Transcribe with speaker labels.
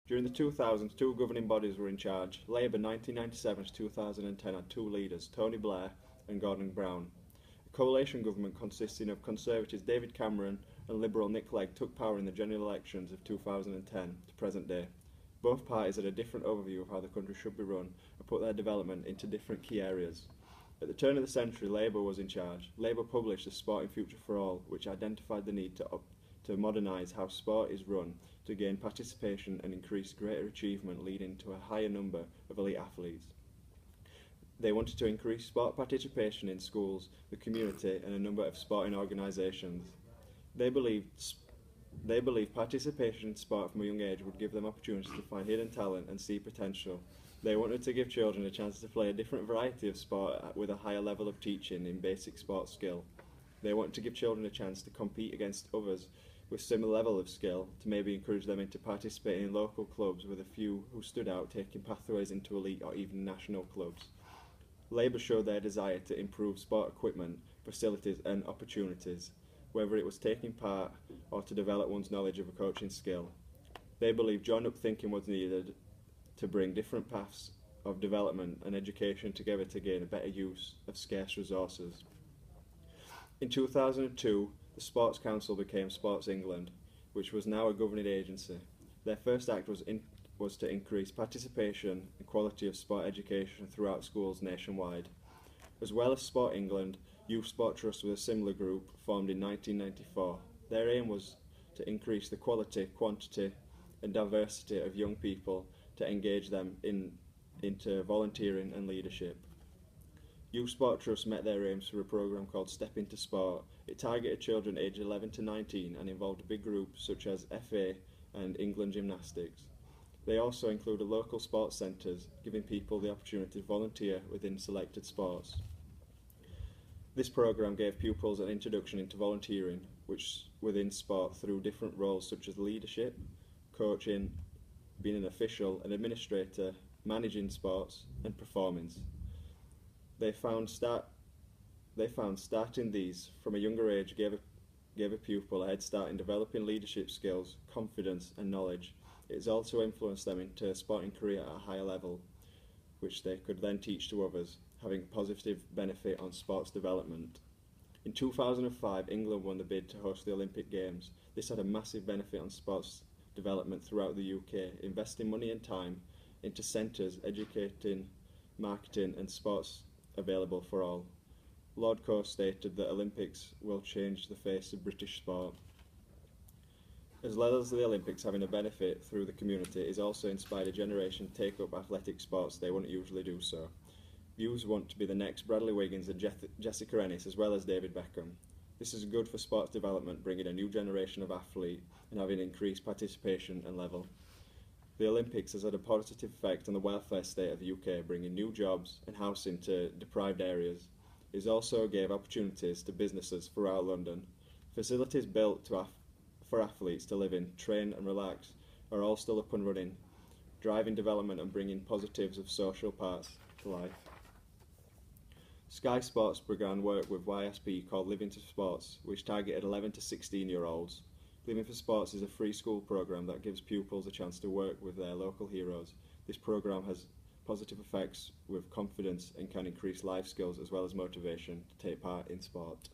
Speaker 1: During the 2000s, two governing bodies were in charge. Labour 1997 to 2010 had two leaders, Tony Blair and Gordon Brown. A coalition government consisting of Conservatives David Cameron and Liberal Nick Clegg took power in the general elections of 2010 to present day. Both parties had a different overview of how the country should be run and put their development into different key areas. At the turn of the century, Labour was in charge. Labour published A Sporting Future for All, which identified the need to modernise how sport is run to gain participation and increase greater achievement, leading to a higher number of elite athletes. They wanted to increase sport participation in schools, the community and a number of sporting organisations. They believed participation in sport from a young age would give them opportunities to find hidden talent and see potential. They wanted to give children a chance to play a different variety of sport with a higher level of teaching in basic sports skill. They wanted to give children a chance to compete against others with similar level of skill, to maybe encourage them into participating in local clubs, with a few who stood out taking pathways into elite or even national clubs. Labour showed their desire to improve sport equipment, facilities and opportunities, whether it was taking part or to develop one's knowledge of a coaching skill. They believed joined-up thinking was needed to bring different paths of development and education together to gain a better use of scarce resources. In 2002, the Sports Council became Sports England, which was now a governing agency. Their first act was to increase participation and quality of sport education throughout schools nationwide. As well as Sport England, Youth Sport Trust was a similar group formed in 1994. Their aim was to increase the quality, quantity and diversity of young people to engage them into volunteering and leadership. Youth Sport Trust met their aims through a programme called Step Into Sport. It targeted children aged 11 to 19 and involved big groups such as FA and England Gymnastics. They also included local sports centres, giving people the opportunity to volunteer within selected sports. This programme gave pupils an introduction into volunteering, which within sport through different roles such as leadership, coaching, being an official, an administrator, managing sports and performance. They found starting these from a younger age gave a pupil a head start in developing leadership skills, confidence and knowledge. It has also influenced them into a sporting career at a higher level, which they could then teach to others, having a positive benefit on sports development. In 2005, England won the bid to host the Olympic Games. This had a massive benefit on sports development throughout the UK, investing money and time into centres, educating, marketing and sports available for all. Lord Coe stated that Olympics will change the face of British sport. As well as the Olympics having a benefit through the community, it has also inspired a generation to take up athletic sports they wouldn't usually do so. Youths want to be the next Bradley Wiggins and Jessica Ennis, as well as David Beckham. This is good for sports development, bringing a new generation of athlete and having increased participation and level. The Olympics has had a positive effect on the welfare state of the UK, bringing new jobs and housing to deprived areas. It also gave opportunities to businesses throughout London. Facilities built for athletes to live in, train and relax are all still up and running, driving development and bringing positives of social parts to life. Sky Sports began work with YSP called Living for Sports, which targeted 11 to 16-year-olds. Living for Sports is a free school programme that gives pupils a chance to work with their local heroes. This programme has positive effects with confidence and can increase life skills as well as motivation to take part in sport.